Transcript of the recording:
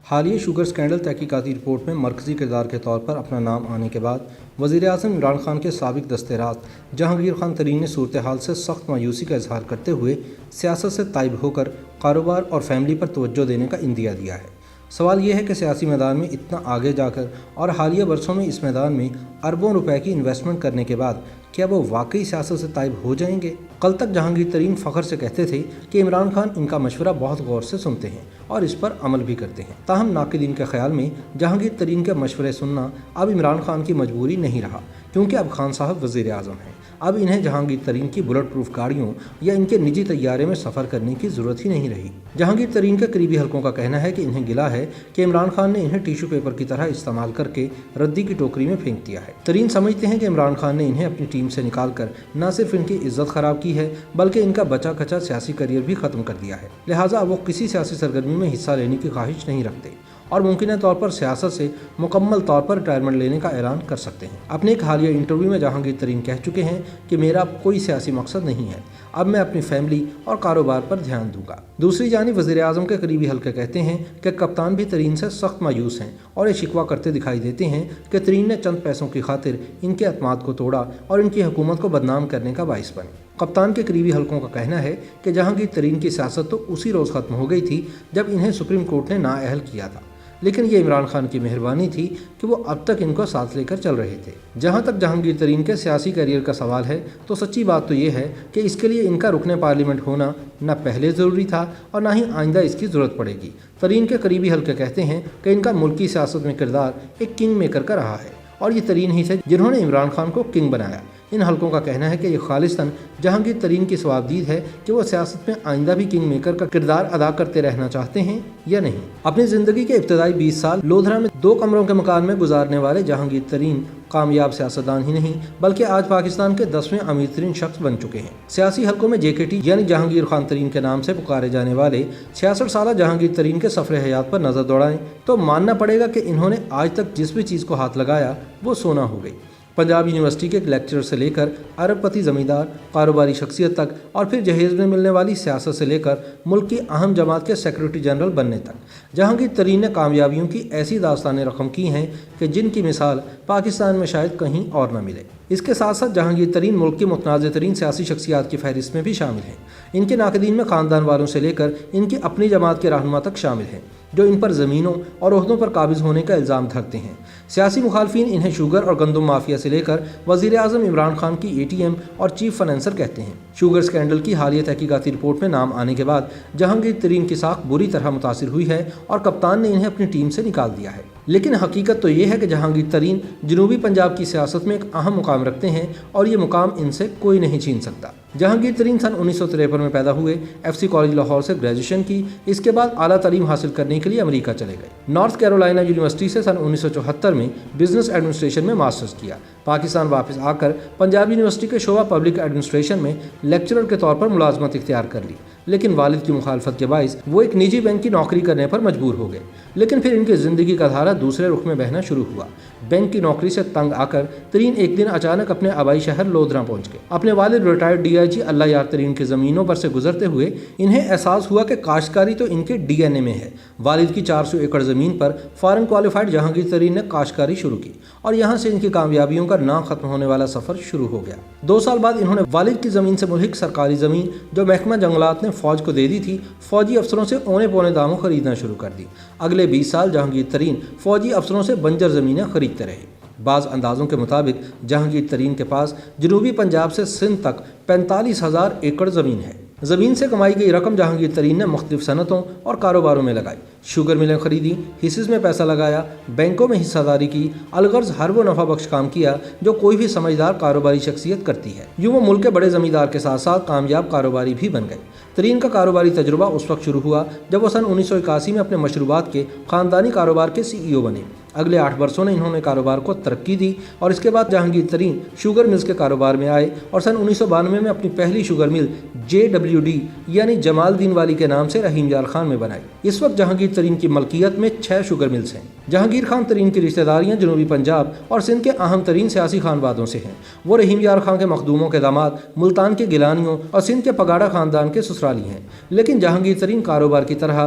حالیہ sugar scandal تحقیقاتی report میں مرکزی کردار کے طور پر اپنا نام آنے کے بعد وزیر اعظم عمران خان کے سابق دست راست جہانگیر خان ترین نے صورتحال سے سخت مایوسی کا اظہار کرتے ہوئے سیاست سے تائب ہو کر کاروبار اور فیملی پر توجہ دینے کا عندیہ دیا ہے۔ سوال یہ ہے کہ سیاسی میدان میں اتنا آگے جا کر اور حالیہ برسوں میں اس میدان میں اربوں روپے کی انویسٹمنٹ کرنے کے بعد کیا وہ واقعی سیاست سے تائب ہو جائیں گے؟ کل تک جہانگیر ترین فخر سے کہتے تھے کہ عمران خان ان کا مشورہ بہت غور سے سنتے ہیں اور اس پر عمل بھی کرتے ہیں۔ تاہم ناقدین کے خیال میں جہانگیر ترین کے مشورے سننا اب عمران خان کی مجبوری نہیں رہا، کیونکہ اب خان صاحب وزیر اعظم ہیں۔ اب انہیں جہانگیر ترین کی بلٹ پروف گاڑیوں یا ان کے نجی طیارے میں سفر کرنے کی ضرورت ہی نہیں رہی۔ جہانگیر ترین کے قریبی حلقوں کا کہنا ہے کہ انہیں گلہ ہے کہ عمران خان نے انہیں ٹیشو پیپر کی طرح استعمال کر کے ردی کی ٹوکری میں پھینک دیا ہے۔ ترین سمجھتے ہیں کہ عمران خان نے انہیں اپنی ٹیم سے نکال کر نہ صرف ان کی عزت خراب کی ہے بلکہ ان کا بچا کچا سیاسی کیریئر بھی ختم کر دیا ہے، لہٰذا وہ کسی سیاسی سرگرمی میں حصہ لینے کی خواہش نہیں رکھتے اور ممکنہ طور پر سیاست سے مکمل طور پر ریٹائرمنٹ لینے کا اعلان کر سکتے ہیں۔ اپنے ایک حالیہ انٹرویو میں جہانگیر ترین کہہ چکے ہیں کہ میرا کوئی سیاسی مقصد نہیں ہے، اب میں اپنی فیملی اور کاروبار پر دھیان دوں گا۔ دوسری جانب وزیر اعظم کے قریبی حلقے کہتے ہیں کہ کپتان بھی ترین سے سخت مایوس ہیں اور یہ شکوہ کرتے دکھائی دیتے ہیں کہ ترین نے چند پیسوں کی خاطر ان کے اعتماد کو توڑا اور ان کی حکومت کو بدنام کرنے کا باعث بنے۔ کپتان کے قریبی حلقوں کا کہنا ہے کہ جہانگیر ترین کی سیاست تو اسی روز ختم ہو گئی تھی جب انہیں سپریم کورٹ نے نااہل کیا تھا، لیکن یہ عمران خان کی مہربانی تھی کہ وہ اب تک ان کو ساتھ لے کر چل رہے تھے۔ جہاں تک جہانگیر ترین کے سیاسی کیریئر کا سوال ہے تو سچی بات تو یہ ہے کہ اس کے لیے ان کا رکن پارلیمنٹ ہونا نہ پہلے ضروری تھا اور نہ ہی آئندہ اس کی ضرورت پڑے گی۔ ترین کے قریبی حلقے کہتے ہیں کہ ان کا ملکی سیاست میں کردار ایک کنگ میکر کا رہا ہے اور یہ ترین ہی تھے جنہوں نے عمران خان کو کنگ بنایا۔ ان حلقوں کا کہنا ہے کہ یہ خالصتاً جہانگیر ترین کی ثوابدید ہے کہ وہ سیاست میں آئندہ بھی کنگ میکر کا کردار ادا کرتے رہنا چاہتے ہیں یا نہیں۔ اپنی زندگی کے ابتدائی 20 سال لودھرا میں 2 کمروں کے مکان میں گزارنے والے جہانگیر ترین کامیاب سیاستدان ہی نہیں بلکہ آج پاکستان کے 10ویں امیر ترین شخص بن چکے ہیں۔ سیاسی حلقوں میں JKT یعنی جہانگیر خان ترین کے نام سے پکارے جانے والے 66 سالہ جہانگیر ترین کے سفر حیات پر نظر دوڑائیں تو ماننا پڑے گا کہ انہوں نے آج تک جس بھی چیز کو ہاتھ لگایا وہ سونا ہو گئی۔ پنجاب یونیورسٹی کے ایک لیکچرر سے لے کر ارب پتی زمیندار کاروباری شخصیت تک اور پھر جہیز میں ملنے والی سیاست سے لے کر ملک کی اہم جماعت کے سیکرٹری جنرل بننے تک جہانگیر ترین نے کامیابیوں کی ایسی داستانیں رقم کی ہیں کہ جن کی مثال پاکستان میں شاید کہیں اور نہ ملے۔ اس کے ساتھ ساتھ جہانگیر ترین ملک کی متنازع ترین سیاسی شخصیات کی فہرست میں بھی شامل ہیں۔ ان کے ناقدین میں خاندان والوں سے لے کر ان کی اپنی جماعت کے رہنما تک شامل ہیں جو ان پر زمینوں اور عہدوں پر قابض ہونے کا الزام دھرتے ہیں۔ سیاسی مخالفین انہیں شوگر اور گندم مافیا سے لے کر وزیر اعظم عمران خان کی ATM اور چیف فنانسر کہتے ہیں۔ شوگر سکینڈل کی حالیہ تحقیقاتی رپورٹ میں نام آنے کے بعد جہانگیر ترین کی ساکھ بری طرح متاثر ہوئی ہے اور کپتان نے انہیں اپنی ٹیم سے نکال دیا ہے، لیکن حقیقت تو یہ ہے کہ جہانگیر ترین جنوبی پنجاب کی سیاست میں ایک اہم مقام رکھتے ہیں اور یہ مقام ان سے کوئی نہیں چھین سکتا۔ جہانگیر ترین سن 1953 میں پیدا ہوئے، FC کالج لاہور سے گریجویشن کی، اس کے بعد اعلیٰ تعلیم حاصل کرنے کے لیے امریکہ چلے گئے۔ نارتھ کیرولائنا یونیورسٹی سے سن 1974 میں بزنس ایڈمنسٹریشن میں ماسٹرز کیا۔ پاکستان واپس آ کر پنجاب یونیورسٹی کے شعبہ پبلک ایڈمنسٹریشن میں لیکچرر کے طور پر ملازمت اختیار کر لی، لیکن والد کی مخالفت کے باعث وہ ایک نجی بینک کی نوکری کرنے پر مجبور ہو گئے۔ لیکن پھر ان کی زندگی کا دھارا دوسرے رخ میں بہنا شروع ہوا۔ بینک کی نوکری سے تنگ آ کر ترین ایک دن اچانک اپنے آبائی شہر لودھرا پہنچ گئے۔ اپنے والد ریٹائرڈ DIG اللہ یار ترین کی زمینوں پر سے گزرتے ہوئے انہیں احساس ہوا کہ کاشتکاری تو ان کے DNA میں ہے۔ والد کی 400 ایکڑ زمین پر فارن کوالیفائڈ جہانگیر ترین نے کاشتکاری شروع کی اور یہاں سے ان کی کامیابیوں کا نہ ختم ہونے والا سفر شروع ہو گیا۔ 2 سال بعد انہوں نے والد کی زمین سے ملحق سرکاری زمین جو محکمہ جنگلات نے فوج کو دے دی تھی، فوجی افسروں سے اونے پونے داموں خریدنا شروع کر دی۔ اگلے 20 سال جہانگیر ترین فوجی افسروں سے بنجر زمینیں خریدتے رہے۔ بعض اندازوں کے مطابق جہانگیر ترین کے پاس جنوبی پنجاب سے سندھ تک 45,000 ایکڑ زمین ہے۔ زمین سے کمائی گئی رقم جہانگیر ترین نے مختلف صنعتوں اور کاروباروں میں لگائی، شوگر ملیں خریدی، حصص میں پیسہ لگایا، بینکوں میں حصہ داری کی، الغرض ہر وہ نفع بخش کام کیا جو کوئی بھی سمجھدار کاروباری شخصیت کرتی ہے۔ یوں وہ ملک کے بڑے زمیندار کے ساتھ ساتھ کامیاب کاروباری بھی بن گئے۔ ترین کا کاروباری تجربہ اس وقت شروع ہوا جب وہ سن 1981 میں اپنے مشروبات کے خاندانی کاروبار کے CEO بنے۔ اگلے 8 برسوں نے انہوں نے کاروبار کو ترقی دی اور اس کے بعد جہانگیر ترین شوگر ملز کے کاروبار میں آئے اور سن 1992 میں اپنی پہلی شوگر مل JWD یعنی جمال الدین والی کے نام سے رحیم یار خان میں بنائی۔ اس وقت جہانگیر ترین کی ملکیت میں 6 شوگر ملز ہیں۔ جہانگیر خان ترین کی رشتہ داریاں جنوبی پنجاب اور سندھ کے اہم ترین سیاسی خاندانوں سے ہیں۔ وہ رحیم یار خان کے مخدوموں کے داماد، ملتان کے گیلانیوں اور سندھ کے پگاڑا خاندان کے سسرالی ہیں، لیکن جہانگیر ترین کاروبار کی طرح